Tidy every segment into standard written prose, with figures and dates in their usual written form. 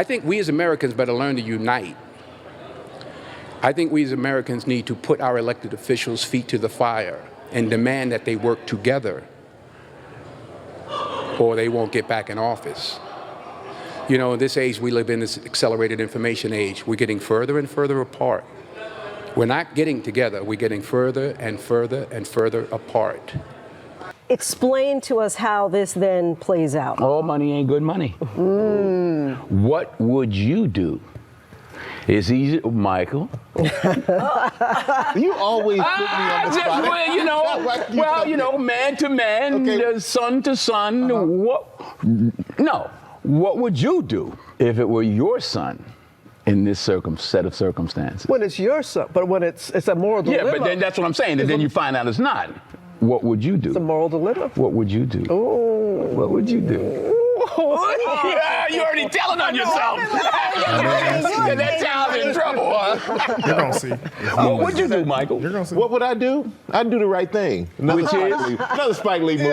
I think we as Americans better learn to unite. I think we as Americans need to put our elected officials' feet to the fire and demand that they work together, or they won't get back in office. You know, in this age we live in, this accelerated information age, we're getting further and further apart. We're not getting together, we're getting further and further and further apart. Explain to us how this then plays out. All money ain't good money. What would you do? It's easy, Michael. You always put me on the spot. Well, you know, man to man, son to son. What would you do if it were your son in this set of circumstances? When it's your son, but when it's a moral dilemma. Yeah, but then that's what I'm saying. And then you find out it's not. What would you do? It's a moral dilemma. What would you do? Oh. What would you do? Yeah, you're already telling on yourself. That child's in trouble, huh? You're gonna see. What would you do, Michael? You're gonna see. What would I do? I'd do the right thing. Another Spike Lee movie.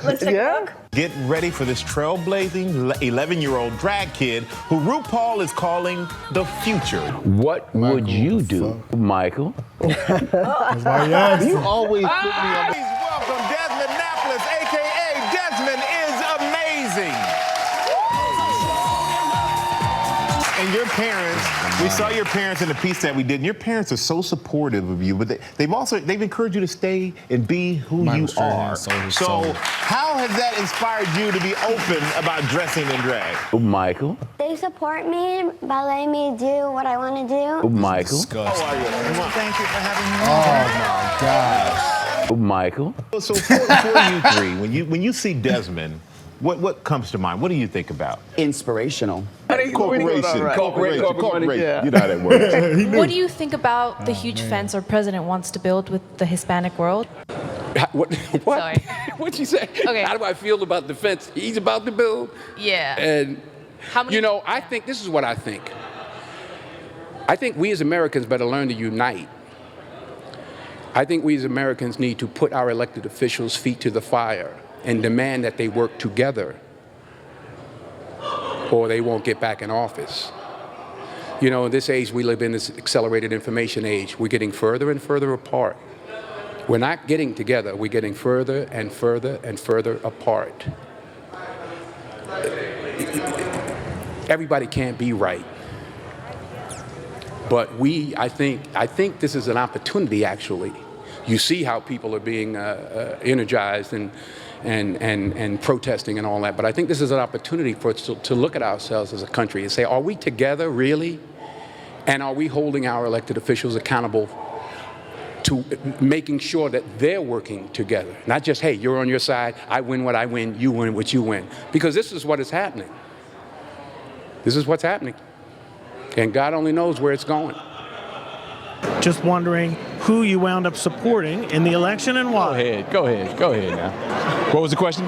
Let's take a look. Get ready for this trailblazing 11-year-old drag kid who RuPaul is calling the future. What would you do, Michael? That's why you asked. You always put me on. Please welcome Desmond Napoles, a.k.a. Desmond is amazing. And your parents, we saw your parents in the piece that we did, and your parents are so supportive of you, but they've encouraged you to stay and be who you are. So how has that inspired you to be open about dressing in drag? Michael? They support me by letting me do what I want to do. Michael? How are you? Thank you for having me. Oh my gosh. Michael? So for you three, when you see Desmond, what comes to mind? What do you think about? Inspirational. Corporation. Yeah. You know how that works. What do you think about the huge fence our president wants to build with the Hispanic world? What? Sorry. What'd you say? Okay. How do I feel about the fence he's about to build? Yeah. And, How many? you know, I think, this is what I think. I think we as Americans better learn to unite. I think we as Americans need to put our elected officials' feet to the fire and demand that they work together, or they won't get back in office. You know, in this age we live in, this accelerated information age, we're getting further and further apart. We're not getting together, we're getting further and further and further apart. Everybody can't be right. But I think this is an opportunity, actually. You see how people are being energized and protesting and all that. But I think this is an opportunity for us to look at ourselves as a country and say, are we together, really? And are we holding our elected officials accountable to making sure that they're working together? Not just, hey, you're on your side, I win what I win, you win what you win. Because this is what is happening. This is what's happening. And God only knows where it's going. Just wondering who you wound up supporting in the election and why. Go ahead now. What was the question?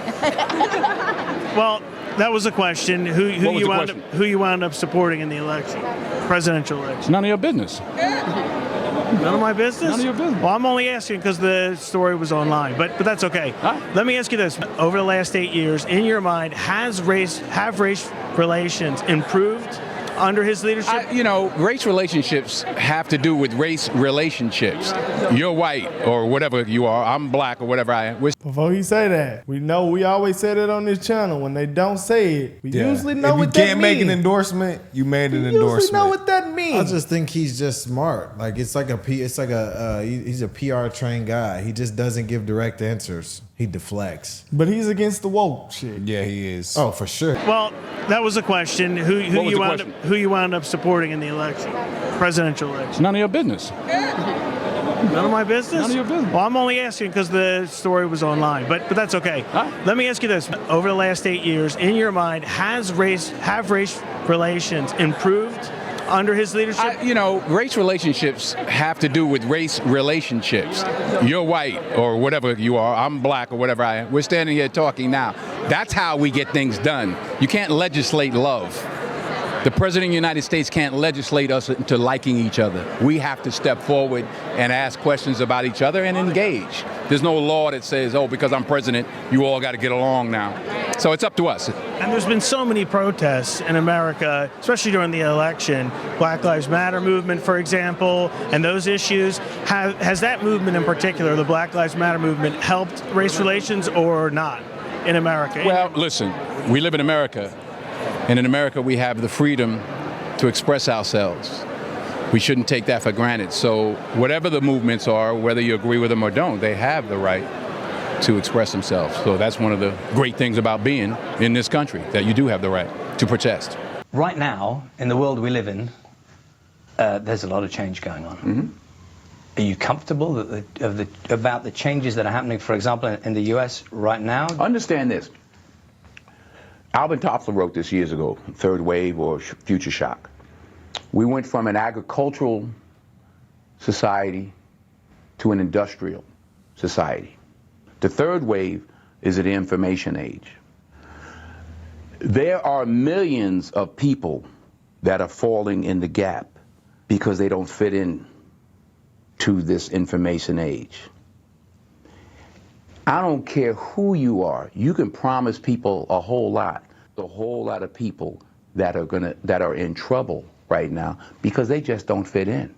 Well, that was a question. Who you wound up supporting in the election, presidential election? None of your business. None of my business? None of your business. Well, I'm only asking because the story was online, but that's okay. Huh? Let me ask you this. Over the last 8 years, in your mind, have race relations improved under his leadership? Race relationships have to do with race relationships. You're white or whatever you are. I'm black or whatever I am. Before he say that, we always say that on this channel. When they don't say it, we usually know what that means. If you can't make an endorsement, you made an endorsement. You usually know what that means. I just think he's just smart. Like he's a PR trained guy. He just doesn't give direct answers. He deflects. But he's against the woke shit. Yeah, he is. Oh, for sure. Well, that was a question. Who you wound up supporting in the election, presidential election? None of your business. None of my business? None of your business. Well, I'm only asking because the story was online, but that's okay. Huh? Let me ask you this. Over the last 8 years, in your mind, have race relations improved under his leadership? Race relationships have to do with race relationships. You're white or whatever you are. I'm black or whatever I am. We're standing here talking now. That's how we get things done. You can't legislate love. The President of the United States can't legislate us into liking each other. We have to step forward and ask questions about each other and engage. There's no law that says, oh, because I'm president, you all got to get along now. So it's up to us. And there's been so many protests in America, especially during the election. Black Lives Matter movement, for example, and those issues. Has that movement in particular, the Black Lives Matter movement, helped race relations or not in America? Well, listen, we live in America. And in America, we have the freedom to express ourselves. We shouldn't take that for granted. So whatever the movements are, whether you agree with them or don't, they have the right to express themselves. So that's one of the great things about being in this country, that you do have the right to protest. Right now, in the world we live in, there's a lot of change going on. Mm-hmm. Are you comfortable about the changes that are happening, for example, in the U.S. right now? Understand this. Alvin Toffler wrote this years ago, Third Wave or Future Shock. We went from an agricultural society to an industrial society. The third wave is the information age. There are millions of people that are falling in the gap because they don't fit in to this information age. I don't care who you are. You can promise people a whole lot of people that are in trouble right now because they just don't fit in.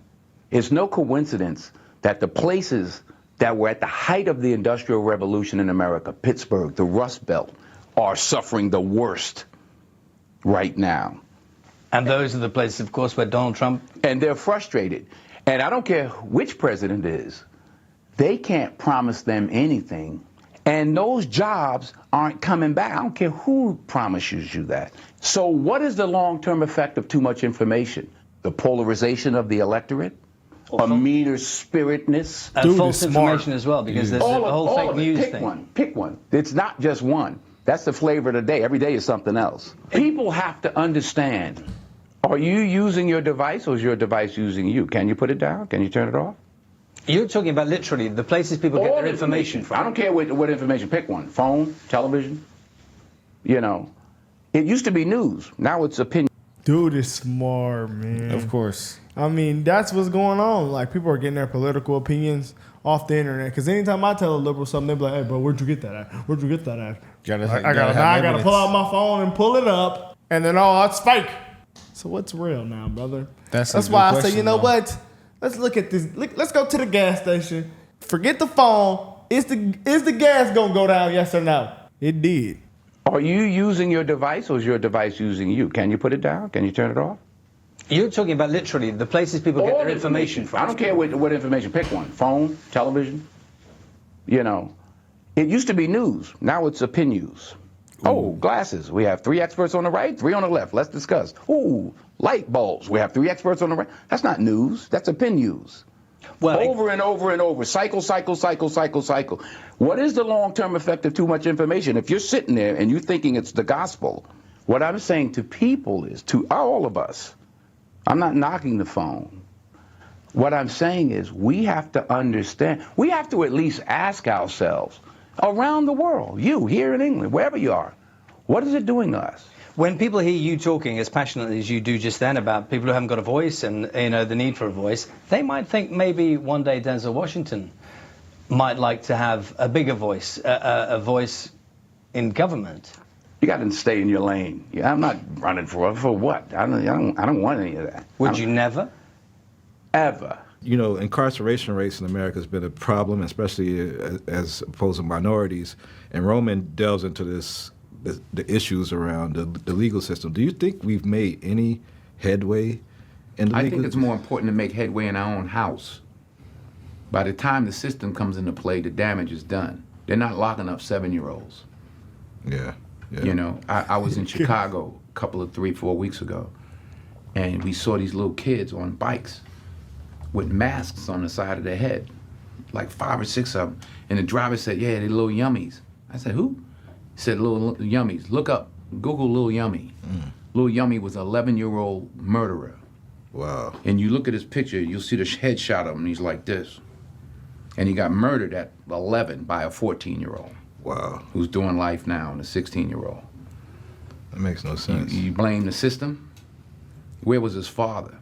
It's no coincidence that the places that were at the height of the Industrial Revolution in America, Pittsburgh, the Rust Belt, are suffering the worst right now. And those are the places, of course, where Donald Trump... And they're frustrated. And I don't care which president it is. They can't promise them anything, and those jobs aren't coming back. I don't care who promises you that. So what is the long-term effect of too much information? The polarization of the electorate? A meter spiritness? And false information as well, because there's the whole fake news thing. Pick one. It's not just one. That's the flavor of the day. Every day is something else. People have to understand, are you using your device or is your device using you? Can you put it down? Can you turn it off? You're talking about literally the places people get their information from. I don't care what information. Pick one. Phone, television. You know, it used to be news. Now it's opinion. Dude is smart, man. Of course. I mean, that's what's going on. Like, people are getting their political opinions off the internet. Because anytime I tell a liberal something, they're like, hey, bro, where'd you get that at? Where'd you get that at? I gotta pull out my phone and pull it up. And then, oh, it's fake. So what's real now, brother? That's why I say, you know what? Let's look at this. Let's go to the gas station. Forget the phone. Is the gas gonna go down? Yes or no? It did. Are you using your device or is your device using you? Can you put it down? Can you turn it off? You're talking about literally the places people get their information from. I don't care what information. Pick one. Phone, television. You know, it used to be news. Now it's opinions. Oh, glasses. We have 3 experts on the right, 3 on the left. Let's discuss. Ooh, light bulbs. We have 3 experts on the right. That's not news. That's opinions. Well, over and over and over. Cycle, cycle, cycle, cycle, cycle. What is the long-term effect of too much information? If you're sitting there and you're thinking it's the gospel, what I'm saying to people is, to all of us, I'm not knocking the phone. What I'm saying is we have to understand, we have to at least ask ourselves, around the world, you here in England, wherever you are, what is it doing to us? When people hear you talking as passionately as you do just then about people who haven't got a voice and the need for a voice, they might think maybe one day Denzel Washington might like to have a bigger voice, a voice in government. You got to stay in your lane. I'm not running for what? I don't want any of that. Would you never? Ever. You know, incarceration rates in America has been a problem, especially as opposed to minorities. And Roman delves into the issues around the legal system. Do you think we've made any headway in the legal system? I think it's more important to make headway in our own house. By the time the system comes into play, the damage is done. They're not locking up 7-year-olds. Yeah. You know, I was in Chicago a couple of 3-4 weeks ago, and we saw these little kids on bikes with masks on the side of their head, like 5 or 6 of them. And the driver said, yeah, they're little yummies. I said, who? He said, little yummies. Look up, Google Lil Yummy. Lil Yummy was an 11-year-old murderer. Wow. And you look at his picture, you'll see the headshot of him, and he's like this. And he got murdered at 11 by a 14-year-old. Wow. Who's doing life now, and a 16-year-old. That makes no sense. You blame the system? Where was his father?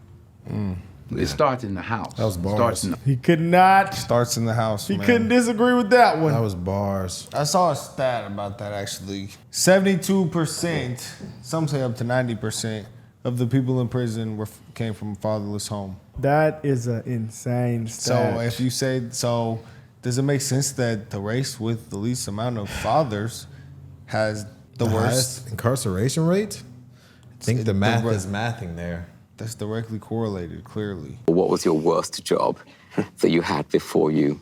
It starts in the house. That was bars. He could not. Starts in the house. He man. couldn't disagree with that one. That was bars. I saw a stat about that actually. 72%, some say up to 90%, of the people in prison came from a fatherless home. That is an insane stat. So if you say so, does it make sense that the race with the least amount of fathers has the worst highest incarceration rate? I think the math is mathing there. That's directly correlated, clearly. What was your worst job that you had before you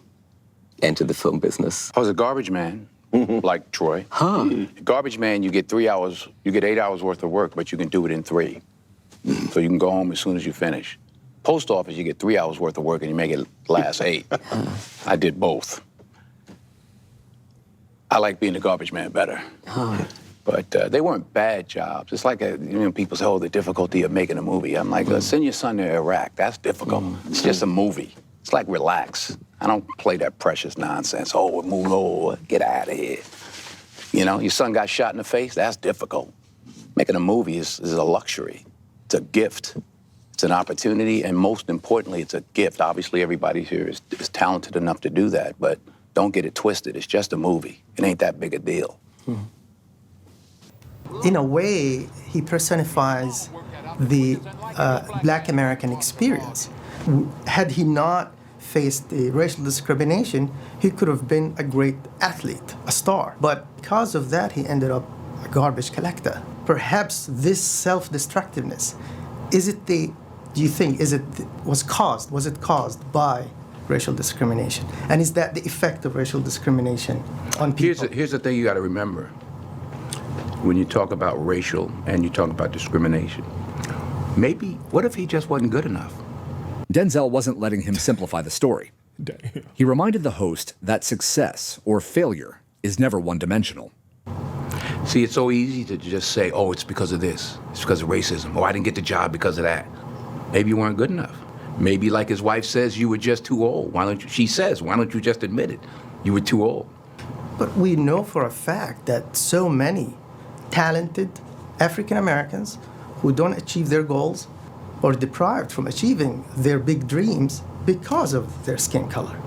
entered the film business? I was a garbage man, like Troy. Garbage man, you get 3 hours, you get 8 hours worth of work, but you can do it in 3. So you can go home as soon as you finish. Post office, you get 3 hours worth of work and you make it last 8. I did both. I like being a garbage man better. But they weren't bad jobs. It's like, people say, oh, the difficulty of making a movie. I'm like, send your son to Iraq. That's difficult. It's just a movie. It's like, relax. I don't play that precious nonsense. Oh, we're moving over. Get out of here. You know, your son got shot in the face. That's difficult. Making a movie is a luxury. It's a gift. It's an opportunity, and most importantly, it's a gift. Obviously, everybody here is talented enough to do that, but don't get it twisted. It's just a movie. It ain't that big a deal. In a way, he personifies the Black American experience. Had he not faced the racial discrimination, he could have been a great athlete, a star. But because of that, he ended up a garbage collector. Perhaps this self-destructiveness, do you think, was it caused by racial discrimination? And is that the effect of racial discrimination on people? Here's the thing you got to remember. When you talk about racial and you talk about discrimination, maybe, what if he just wasn't good enough? Denzel wasn't letting him simplify the story. He reminded the host that success or failure is never one-dimensional. See, it's so easy to just say, oh, it's because of this. It's because of racism. Oh, I didn't get the job because of that. Maybe you weren't good enough. Maybe, like his wife says, you were just too old. She says, why don't you just admit it? You were too old. But we know for a fact that so many talented African Americans who don't achieve their goals or deprived from achieving their big dreams because of their skin color.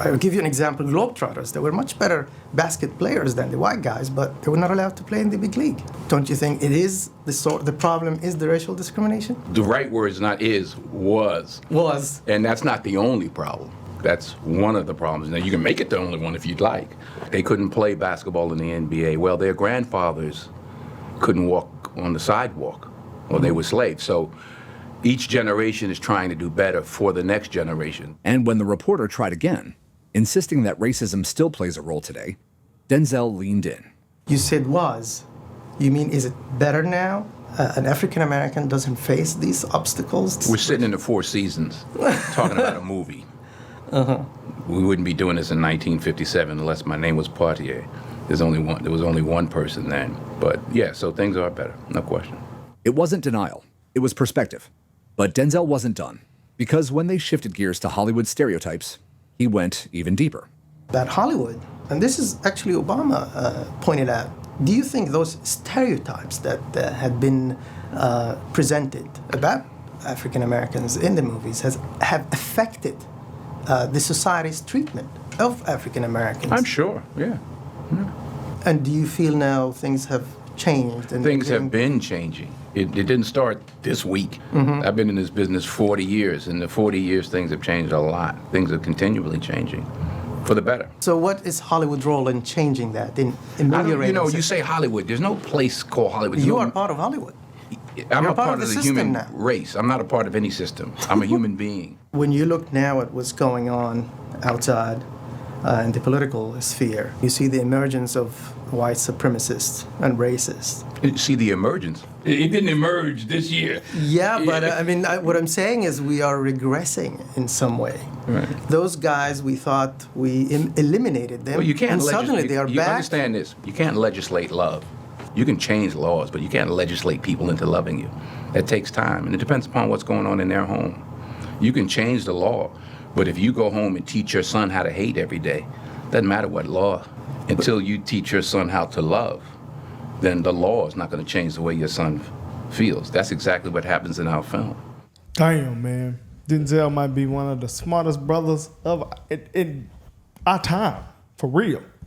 I'll give you an example, Globetrotters. They were much better basket players than the white guys, but they were not allowed to play in the big league. Don't you think it is the problem is the racial discrimination? The right word is not is, was. Was. And that's not the only problem. That's one of the problems. Now, you can make it the only one if you'd like. They couldn't play basketball in the NBA. Well, their grandfathers couldn't walk on the sidewalk, or they were slaves. So each generation is trying to do better for the next generation. And when the reporter tried again, insisting that racism still plays a role today, Denzel leaned in. You said was. You mean, is it better now? An African American doesn't face these obstacles? We're sitting in the Four Seasons talking about a movie. We wouldn't be doing this in 1957 unless my name was Poitier. There was only one person then. But yeah, so things are better, no question. It wasn't denial, it was perspective. But Denzel wasn't done, because when they shifted gears to Hollywood stereotypes, he went even deeper. About Hollywood, and this is actually Obama pointed out, do you think those stereotypes that had been presented about African Americans in the movies have affected the society's treatment of African Americans? I'm sure, yeah. And do you feel now things have changed? And things have been changing. It didn't start this week. I've been in this business 40 years. In the 40 years, things have changed a lot. Things are continually changing for the better. So what is Hollywood's role in changing that, in ameliorating? You say Hollywood. There's no place called Hollywood. You are part of Hollywood. I'm a part of the human race. I'm not a part of any system. I'm a human being. When you look now at what's going on outside in the political sphere, you see the emergence of white supremacists and racists. You see the emergence? It didn't emerge this year. Yeah, but I mean, what I'm saying is we are regressing in some way. Right. Those guys, we thought we eliminated them, Well, you can't and suddenly they are you back. understand this. You can't legislate love. You can change laws, but you can't legislate people into loving you. That takes time, and it depends upon what's going on in their home. You can change the law, but if you go home and teach your son how to hate every day, doesn't matter what law. Until you teach your son how to love, then the law is not going to change the way your son feels. That's exactly what happens in our film. Damn, man. Denzel might be one of the smartest brothers of in our time, for real.